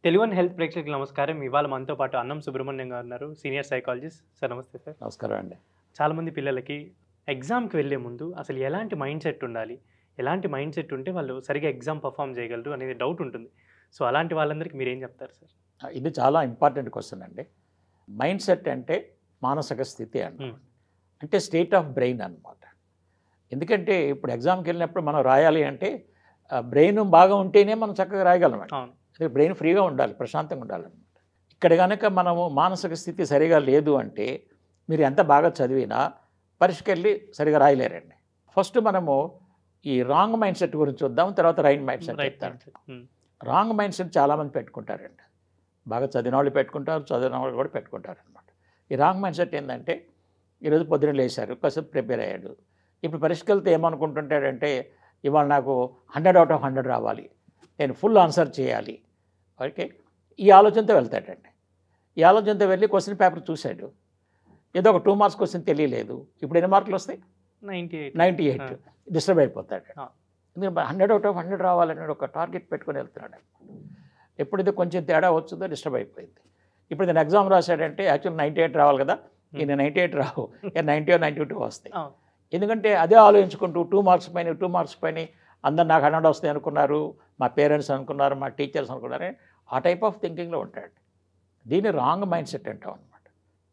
Telugu health ప్రేక్షకులకు నమస్కారం. ఇవాళ మనతో పాటు అన్నం సుబ్రహ్మణ్యం గారు ఉన్నారు. Senior psychologist. సార్ నమస్తే సార్. నమస్కారం అండి. చాలామంది పిల్లలకి ఎగ్జామ్‌కి వెళ్ళే ముందు అసలు ఎలాంటి మైండ్ సెట్ ఉండాలి? ఎలాంటి మైండ్ సెట్ ఉంటే వాళ్ళు సరిగ్గా ఎగ్జామ్ పెర్ఫార్మ్ చేయగలరు అనేది డౌట్ ఉంటుంది. సో, అలాంటి వాళ్ళందరికీ మీరేం చెప్తారు సార్? ఇది చాలా ఇంపార్టెంట్ క్వెషన్ అండి. మైండ్ సెట్ అంటే మానసిక స్థితి హ్మ్. అంటే స్టేట్ ఆఫ్ బ్రెయిన్ అన్నమాట. ఎందుకంటే ఇప్పుడు ఎగ్జామ్‌కి వెళ్ళినప్పుడు మనం రాయాలి అంటే బ్రెయిన్ బాగా ఉంటేనే మనం చక్కగా రాయగలమండి. అవును. అదే బ్రెయిన్ ఫ్రీగా ఉండాలి, ప్రశాంతంగా ఉండాలన్నమాట. ఇక్కడ గనక మనము మానసిక స్థితి సరిగా లేదు అంటే మీరు ఎంత బాగా చదివినా పరీక్షకెళ్ళి సరిగా రాయలేరండి. ఫస్ట్ మనము ఈ రాంగ్ మైండ్ సెట్ గురించి చూద్దాం. తర్వాత రైట్ మైండ్ సెట్ రైట్ చెప్తాను. Mind set. హ్మ్. రాంగ్ మైండ్ సెట్ చాలామంది పెట్టుకుంటారండి. బాగా చదివిన వాళ్ళు పెట్టుకుంటారు, చదివిన వాళ్ళు కూడా పెట్టుకుంటారనమాట. ఈ రాంగ్ మైండ్ సెట్ ఏంటంటే ఈరోజు పొద్దున్న లేచారు, కాసేపు ప్రిపేర్ అయ్యాడు. ఇప్పుడు పరీక్షకి వెళ్తే ఏమనుకుంటుంటాడంటే ఇవాళ నాకు 100/100 రావాలి, నేను ఫుల్ ఆన్సర్ చేయాలి. ఓకే, ఈ ఆలోచనతో వెళ్తాడండి. ఈ ఆలోచనతో వెళ్ళి క్వశ్చన్ పేపర్ చూశాడు, ఏదో ఒక 2 మార్క్స్ క్వశ్చన్ తెలియలేదు. ఇప్పుడు ఎన్ని మార్కులు వస్తాయి? 98. 98. డిస్టర్బ్ అయిపోతాడు. ఆ. ఎందుకంటే 100/100 రావాలని ఒక టార్గెట్ పెట్టుకొని వెళ్తున్నాడు. ఎప్పుడైతే కొంచెం తేడా వచ్చిందో డిస్టర్బ్ అయిపోయింది. ఇప్పుడు నేను ఎగ్జామ్ రాశాడంటే యాక్చువల్ 98 రావాలి కదా, ఈయన 98 రావు, 90 92 వస్తాయి. అవును. ఎందుకంటే అదే ఆలోచించుకుంటూ 2 మార్క్స్ పైన అందరు నాకు 100 వస్తాయి అనుకున్నారు, మా పేరెంట్స్ అనుకున్నారు, మా టీచర్స్ అనుకున్నారు, ఆ టైప్ ఆఫ్ థింకింగ్లో ఉంటాడు. దీన్ని రాంగ్ మైండ్ సెట్ అంటాం అనమాట.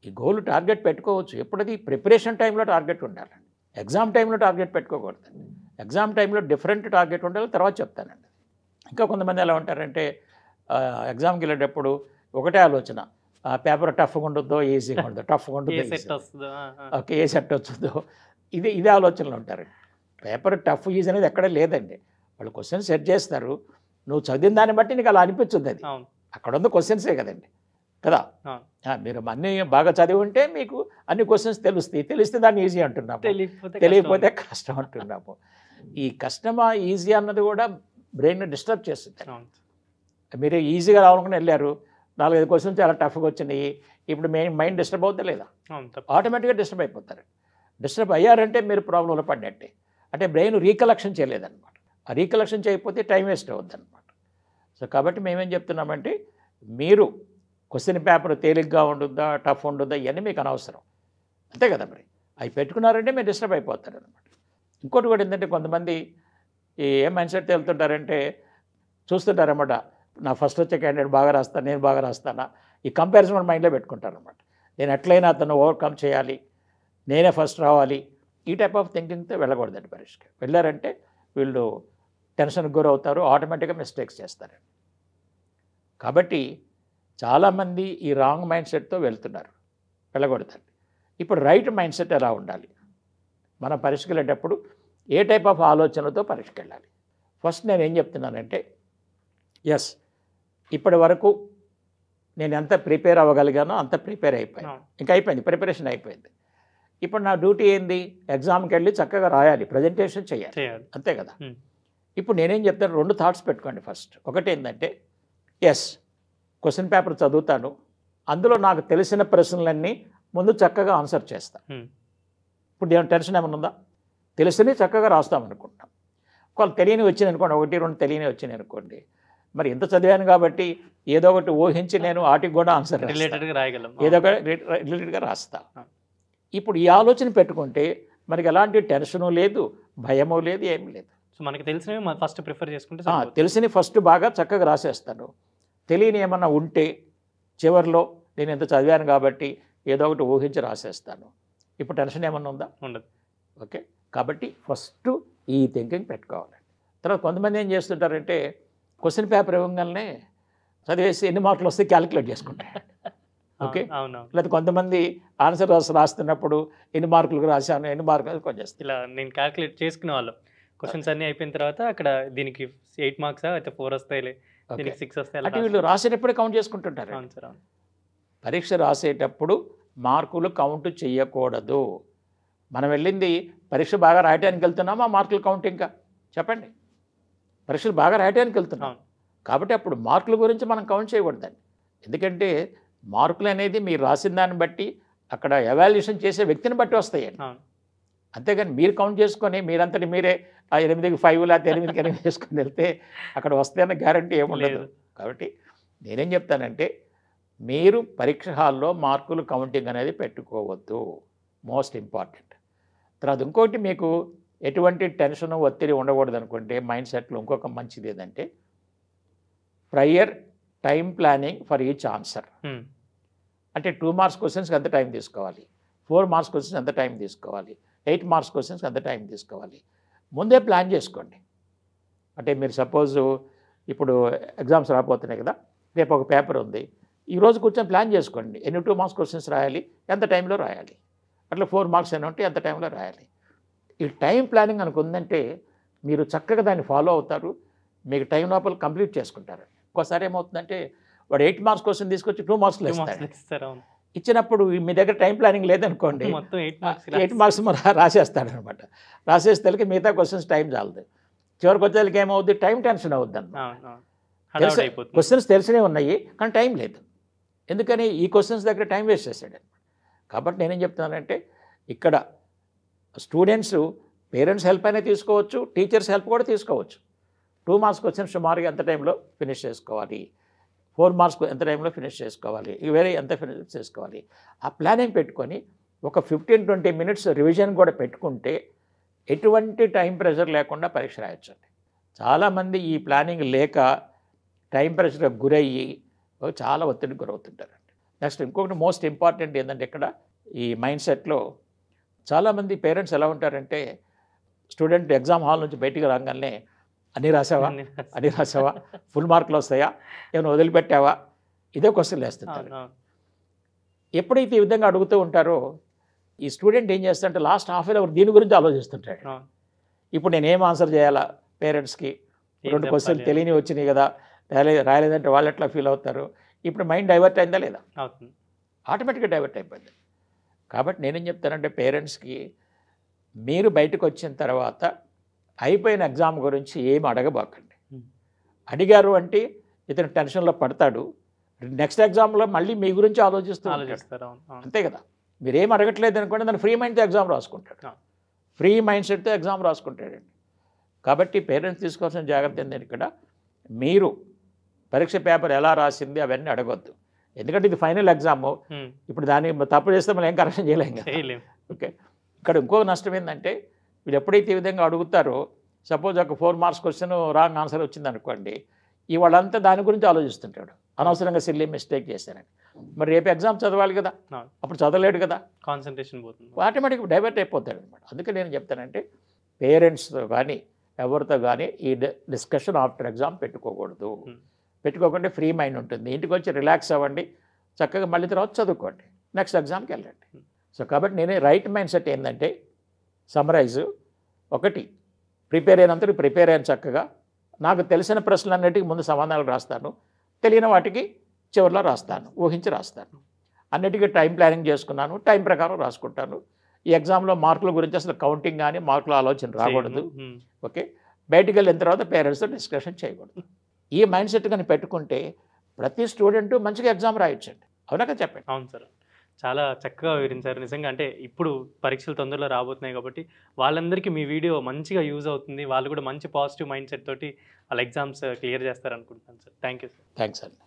ఈ గోల్ టార్గెట్ పెట్టుకోవచ్చు, ఎప్పుడది ప్రిపరేషన్ టైంలో టార్గెట్ ఉండాలండి, ఎగ్జామ్ టైంలో టార్గెట్ పెట్టుకోకూడదండి. ఎగ్జామ్ టైంలో డిఫరెంట్ టార్గెట్ ఉండాలి, తర్వాత చెప్తానండి. ఇంకా కొంతమంది ఎలా ఉంటారంటే ఎగ్జామ్కి వెళ్ళేటప్పుడు ఒకటే ఆలోచన, పేపర్ టఫ్గా ఉండొద్దో ఈజీగా ఉండదో, టఫ్గా ఏ ఉండదు సెట్ వస్తుందో? ఓకే, ఏ సెట్ వచ్చుద్దో, ఇదే ఆలోచనలు ఉంటారండి. పేపర్ టఫ్ ఈజీ అనేది ఎక్కడ లేదండి. వాళ్ళు క్వశ్చన్ సెట్ చేస్తారు, నువ్వు చదివిన దాన్ని బట్టి నీకు అలా అనిపించుద్ది. అది అవును. అక్కడ ఉన్న క్వశ్చన్సే కదండి కదా. అవును. మీరు అన్నీ బాగా చదివి ఉంటే మీకు అన్ని క్వశ్చన్స్ తెలుస్తాయి, తెలిస్తే దాన్ని ఈజీ అంటున్నాము, తెలియకపోతే కష్టం అంటున్నాము. ఈ కష్టమా ఈజీ అన్నది కూడా బ్రెయిన్ డిస్టర్బ్ చేస్తుంది. అవును. మీరు ఈజీగా రావాలనుకుని వెళ్ళారు, 4-5 క్వశ్చన్స్ చాలా టఫ్గా వచ్చినాయి, ఇప్పుడు మైండ్ డిస్టర్బ్ అవుతా లేదా? అవును. తప్ప. ఆటోమేటిక్గా డిస్టర్బ్ అయిపోతారు. డిస్టర్బ్ అయ్యారంటే మీరు ప్రాబ్లంలో పడినట్టే. అంటే బ్రెయిన్ రీకలెక్షన్ చేయలేదన్నమాట. ఆ రీకలెక్షన్ చేయకపోతే టైం వేస్ట్ అవుద్ది అనమాట. సో కాబట్టి మేమేం చెప్తున్నామంటే మీరు క్వశ్చన్ పేపర్ తేలిగ్గా ఉండుద్దా, టఫ్ ఉండుద్దా, ఇవన్నీ మీకు అనవసరం, అంతే కదా. మరి అవి పెట్టుకున్నారంటే మీరు డిస్టర్బ్ అయిపోతారు అనమాట. ఇంకోటి కూడా ఏంటంటే కొంతమంది ఏం మైండ్ సెట్ వెళ్తుంటారంటే చూస్తుంటారన్నమాట, నా ఫస్ట్ వచ్చే క్యాండిడేట్ బాగా రాస్తాను, నేను బాగా రాస్తానా, ఈ కంపారిజన్ మైండ్లో పెట్టుకుంటారనమాట. నేను ఎట్లయినా అతను ఓవర్కమ్ చేయాలి, నేనే ఫస్ట్ రావాలి, ఈ టైప్ ఆఫ్ థింకింగ్తో వెళ్ళకూడదండి. పరీక్షకి వెళ్ళారంటే వీళ్ళు టెన్షన్కి గురవుతారు, ఆటోమేటిక్గా మిస్టేక్స్ చేస్తారు. కాబట్టి చాలామంది ఈ రాంగ్ మైండ్ సెట్తో వెళ్తున్నారు, వెళ్ళకూడదండి. ఇప్పుడు రైట్ మైండ్ సెట్ ఎలా ఉండాలి? మనం పరీక్షకి వెళ్ళేటప్పుడు ఏ టైప్ ఆఫ్ ఆలోచనలతో పరీక్షకి వెళ్ళాలి? ఫస్ట్ నేను ఏం చెప్తున్నానంటే, ఎస్, ఇప్పటి వరకు నేను ఎంత ప్రిపేర్ అవ్వగలిగానో అంత ప్రిపేర్ అయిపోయాను, ఇంకా అయిపోయింది, ప్రిపరేషన్ అయిపోయింది. ఇప్పుడు నా డ్యూటీ ఏంది? ఎగ్జామ్కి వెళ్ళి చక్కగా రాయాలి, ప్రజెంటేషన్ చేయాలి, అంతే కదా. ఇప్పుడు నేనేం చెప్తాను, 2 థాట్స్ పెట్టుకోండి. ఫస్ట్ ఒకటి ఏంటంటే, ఎస్, క్వశ్చన్ పేపర్ చదువుతాను, అందులో నాకు తెలిసిన ప్రశ్నలన్నీ ముందు చక్కగా ఆన్సర్ చేస్తాను. ఇప్పుడు ఏమైనా టెన్షన్ ఏమైనా ఉందా? తెలిసినవి చక్కగా రాస్తామనుకుంటాం. ఒకవేళ తెలియని వచ్చినాయి అనుకోండి, 1-2 తెలియని వచ్చినాయి అనుకోండి, మరి ఎంత చదివాను కాబట్టి ఏదో ఒకటి ఊహించి నేను వాటికి కూడా ఆన్సర్ రిలేటెడ్గా రాయగలం, ఏదో ఒక రిలేటెడ్గా రాస్తా. ఇప్పుడు ఈ ఆలోచన పెట్టుకుంటే మనకి ఎలాంటి టెన్షను లేదు, భయము లేదు, ఏమీ లేదు. సో మనకి తెలిసినవి ఫస్ట్ ప్రిఫర్ చేసుకుంటే తెలిసినవి ఫస్ట్ బాగా చక్కగా రాసేస్తాను. తెలియని ఏమన్నా ఉంటే చివరిలో నేను ఎంత చదివాను కాబట్టి ఏదో ఒకటి ఊహించి రాసేస్తాను. ఇప్పుడు టెన్షన్ ఏమన్నా ఉందా? ఉండదు. ఓకే, కాబట్టి ఫస్ట్ ఈ థింకింగ్ పెట్టుకోవాలండి. తర్వాత కొంతమంది ఏం చేస్తుంటారంటే క్వశ్చన్ పేపర్ ఇవ్వగానే చదివేసి ఎన్ని మార్కులు వస్తే క్యాలిక్యులేట్ చేసుకుంటారు. ఓకే, లేదా కొంతమంది ఆన్సర్ రాస్తున్నప్పుడు ఎన్ని మార్కులకు రాశాను, ఎన్ని మార్కులు కొంచెం ఇలా నేను క్యాలిక్యులేట్ చేసుకునే వాళ్ళు. క్వశ్చన్స్ అన్నీ అయిపోయిన తర్వాత అక్కడ దీనికి 8 మార్క్సా అయితే 4 వస్తాయిలే, దీనికి 6 వస్తాయి, అంటే వీళ్ళు రాసేటప్పుడే కౌంట్ చేసుకుంటుంటారు. పరీక్ష రాసేటప్పుడు మార్కులు కౌంట్ చేయకూడదు. మనం వెళ్ళింది పరీక్ష బాగా రాయటానికి వెళ్తున్నామా, మార్కులు కౌంట్? ఇంకా చెప్పండి, పరీక్షలు బాగా రాయటానికి వెళ్తున్నాం కాబట్టి అప్పుడు మార్కుల గురించి మనం కౌంట్ చేయకూడదండి. ఎందుకంటే మార్కులు అనేది మీరు రాసిన దాన్ని బట్టి అక్కడ ఎవాల్యుయేషన్ చేసే వ్యక్తిని బట్టి వస్తాయండి. అంతేగాని మీరు కౌంట్ చేసుకొని మీరంతటి మీరే ఆ 8కి 5 లేకపోతే 8కి 8 వేసుకొని వెళ్తే అక్కడ వస్తాయన్న గ్యారంటీ ఏముండదు. కాబట్టి నేనేం చెప్తానంటే మీరు పరీక్ష హాల్లో మార్కులు కౌంటింగ్ అనేది పెట్టుకోవద్దు, మోస్ట్ ఇంపార్టెంట్. తర్వాత ఇంకోటి మీకు ఎటువంటి టెన్షన్ ఒత్తిడి ఉండకూడదు అనుకుంటే మైండ్ సెట్లో ఇంకొక మంచిది ఏదంటే prior time planning for each answer. అంటే 2 మార్క్స్ క్వశ్చన్స్కి ఎంత టైం తీసుకోవాలి, 4 మార్క్స్ క్వశ్చన్స్ ఎంత టైం తీసుకోవాలి, 8 మార్క్స్ క్వశ్చన్స్కి ఎంత టైం తీసుకోవాలి, ముందే ప్లాన్ చేసుకోండి. అంటే మీరు సపోజ్ ఇప్పుడు ఎగ్జామ్స్ రాబోతున్నాయి కదా, రేపు ఒక పేపర్ ఉంది, ఈరోజు కూర్చొని ప్లాన్ చేసుకోండి ఎన్ని 2 మార్క్స్ క్వశ్చన్స్ రాయాలి, ఎంత టైంలో రాయాలి, అట్లా 4 మార్క్స్ అని ఉంటే ఎంత టైంలో రాయాలి. ఈ టైం ప్లానింగ్ అనుకుందంటే మీరు చక్కగా దాన్ని ఫాలో అవుతారు, మీకు టైం లోపల కంప్లీట్ చేసుకుంటారు. ఒక్కోసారి ఏమవుతుందంటే వాడు 8 మార్క్స్ క్వశ్చన్ తీసుకొచ్చి 2 మార్క్స్లో ఇస్తాడు. ఇచ్చినప్పుడు మీ దగ్గర టైం ప్లానింగ్ లేదనుకోండి, 8 మార్క్స్ రాసేస్తాడు అనమాట. రాసేస్తే మిగతా క్వశ్చన్స్ టైం చాలదు. చివరికి వచ్చేసరికి ఏమవుద్ది, టైం టెన్షన్ అవుద్ది అన్నమాట. క్వశ్చన్స్ తెలిసినే ఉన్నాయి కానీ టైం లేదు. ఎందుకని ఈ క్వశ్చన్స్ దగ్గర టైం వేస్ట్ చేశాడు. కాబట్టి నేనేం చెప్తున్నానంటే ఇక్కడ స్టూడెంట్స్ పేరెంట్స్ హెల్ప్ అయినా తీసుకోవచ్చు, టీచర్స్ హెల్ప్ కూడా తీసుకోవచ్చు. 2 మార్క్స్ క్వశ్చన్స్ సుమారుగా ఎంత టైంలో ఫినిష్ చేసుకోవాలి, 4 మార్క్స్ ఎంత టైంలో ఫినిష్ చేసుకోవాలి, వేరే ఎంత ఫినిష్ చేసుకోవాలి, ఆ ప్లానింగ్ పెట్టుకొని ఒక 15-20 మినిట్స్ రివిజన్ కూడా పెట్టుకుంటే ఎటువంటి టైం ప్రెషర్ లేకుండా పరీక్ష రాయొచ్చండి. చాలామంది ఈ ప్లానింగ్ లేక టైం ప్రెషర్కి గురయ్యి చాలా ఒత్తిడికి గురవుతుంటారండి. నెక్స్ట్ ఇంకొకటి మోస్ట్ ఇంపార్టెంట్ ఏంటంటే ఇక్కడ ఈ మైండ్ సెట్లో చాలామంది పేరెంట్స్ ఎలా ఉంటారంటే స్టూడెంట్ ఎగ్జామ్ హాల్ నుంచి బయటికి రాగానే అన్నీ రాసావా, ఫుల్ మార్కులు వస్తాయా, ఏమైనా వదిలిపెట్టావా, ఇదే క్వశ్చన్లు వేస్తుంటారు. ఎప్పుడైతే ఈ విధంగా అడుగుతూ ఉంటారో ఈ స్టూడెంట్ ఏం చేస్తాడంటే లాస్ట్ హాఫ్ అన్ అవర్ దీని గురించి ఆలోచిస్తుంటాడు. ఇప్పుడు నేను ఏం ఆన్సర్ చేయాలా, పేరెంట్స్కి 2 క్వశ్చన్లు తెలియని వచ్చినాయి కదా, రాయలేదంటే వాళ్ళు ఎట్లా ఫీల్ అవుతారు, ఇప్పుడు మైండ్ డైవర్ట్ అయిందా లేదా, ఆటోమేటిక్గా డైవర్ట్ అయిపోయింది. కాబట్టి నేనేం చెప్తానంటే పేరెంట్స్కి మీరు బయటకు వచ్చిన తర్వాత అయిపోయిన ఎగ్జామ్ గురించి ఏమి అడగబాకండి. అడిగారు అంటే ఇతను టెన్షన్లో పడతాడు, నెక్స్ట్ ఎగ్జామ్లో మళ్ళీ మీ గురించి ఆలోచిస్తారు. అంతే కదా, మీరు ఏం అడగట్లేదు అనుకోండి, దాన్ని ఫ్రీ మైండ్తో ఎగ్జామ్ రాసుకుంటాడు, ఫ్రీ మైండ్ సెట్తో ఎగ్జామ్ రాసుకుంటాడండి. కాబట్టి పేరెంట్స్ తీసుకోవాల్సిన జాగ్రత్త ఏంటంటే ఇక్కడ మీరు పరీక్ష పేపర్ ఎలా రాసింది అవన్నీ అడగొద్దు. ఎందుకంటే ఇది ఫైనల్ ఎగ్జాము, ఇప్పుడు దాన్ని తప్పు చేస్తే మనం ఏం కరెక్షన్ చేయలేం కదా. ఓకే, ఇక్కడ ఇంకో నష్టం ఏంటంటే వీళ్ళు ఎప్పుడైతే ఈ విధంగా అడుగుతారో సపోజ్ ఒక 4 మార్క్స్ క్వశ్చన్ రాంగ్ ఆన్సర్ వచ్చింది అనుకోండి, ఇవాళంతా దాని గురించి ఆలోచిస్తుంటాడు, అనవసరంగా సిల్లీ మిస్టేక్ చేశానని. మరి రేపు ఎగ్జామ్ చదవాలి కదా, అప్పుడు చదవలేడు కదా, కాన్సన్ట్రేషన్ పోతుంది, ఆటోమేటిక్గా డైవర్ట్ అయిపోతాడు అనమాట. అందుకే నేను చెప్తానంటే పేరెంట్స్తో కానీ ఎవరితో కానీ ఈ డిస్కషన్ ఆఫ్టర్ ఎగ్జామ్ పెట్టుకోకూడదు. పెట్టుకోకుండా ఫ్రీ మైండ్ ఉంటుంది, ఇంటికి వచ్చి రిలాక్స్ అవ్వండి, చక్కగా మళ్ళీ తర్వాత చదువుకోండి, నెక్స్ట్ ఎగ్జామ్కి వెళ్ళండి. సో కాబట్టి నేనే రైట్ మైండ్ సెట్ ఏంటంటే సమ్మరైజ్, ఒకటి ప్రిపేర్ అయినంతటి ప్రిపేర్ అయిన చక్కగా నాకు తెలిసిన ప్రశ్నలన్నిటికీ ముందు సమాధానాలు రాస్తాను, తెలియని వాటికి చివరిలో రాస్తాను, ఊహించి రాస్తాను. అన్నిటికీ టైం ప్లానింగ్ చేసుకున్నాను, టైం ప్రకారం రాసుకుంటాను. ఈ ఎగ్జామ్లో మార్కుల గురించి అసలు కౌంటింగ్ కానీ మార్కుల ఆలోచన రాకూడదు. ఓకే, బయటికి వెళ్ళిన తర్వాత పేరెంట్స్తో డిస్కషన్ చేయకూడదు. ఈ మైండ్ సెట్ కానీ పెట్టుకుంటే ప్రతి స్టూడెంట్ మంచిగా ఎగ్జామ్ రాయొచ్చండి. అవునా కదా, చెప్పండి. అవును సార్, చాలా చక్కగా వివరించారు. నిజంగా అంటే ఇప్పుడు పరీక్షలు తొందరలో రాబోతున్నాయి కాబట్టి వాళ్ళందరికీ మీ వీడియో మంచిగా యూజ్ అవుతుంది, వాళ్ళు కూడా మంచి పాజిటివ్ మైండ్ సెట్ తోటి వాళ్ళ ఎగ్జామ్స్ క్లియర్ చేస్తారు అనుకుంటున్నాను sir. Thank you sir. Thanks అండి.